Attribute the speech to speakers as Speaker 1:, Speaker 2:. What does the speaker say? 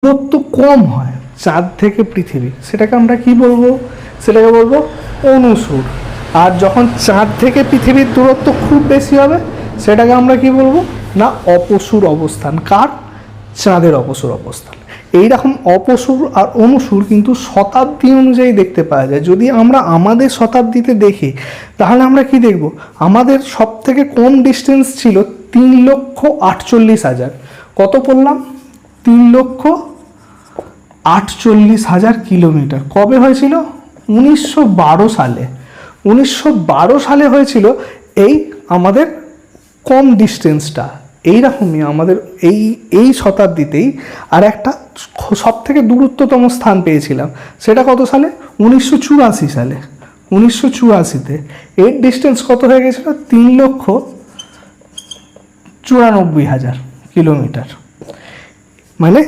Speaker 1: দূরত্ব কম হয় চাঁদ থেকে পৃথিবী, সেটাকে আমরা কি বলবো? সেটাকে বলবো অনুসুর। আর যখন চাঁদ থেকে পৃথিবীর দূরত্ব খুব বেশি হবে সেটাকে আমরা কি বলবো? না অপসুর অবস্থান। কার? চাঁদের অপসুর অবস্থান। এইরকম অপসুর আর অনুসুর কিন্তু শতাব্দী অনুযায়ী দেখতে পাওয়া যায়। যদি আমরা আমাদের শতাব্দীতে দেখি তাহলে আমরা কি দেখব? আমাদের সব থেকে কম ডিস্টেন্স ছিল 3,48,000। কত বললাম? 3,48,000 কিলোমিটার। কবে হয়েছিল? 1912 সালে। 1912 সালে হয়েছিল এই আমাদের কম ডিস্টেন্সটা। এইরকমই আমাদের এই শতাব্দীতেই আর একটা সব থেকে দূরত্বতম স্থান পেয়েছিলাম। সেটা কত সালে? 1984 সালে। 1984-তে এর ডিস্টেন্স কত হয়ে গেছিল? 3,94,000 কিলোমিটার। মানে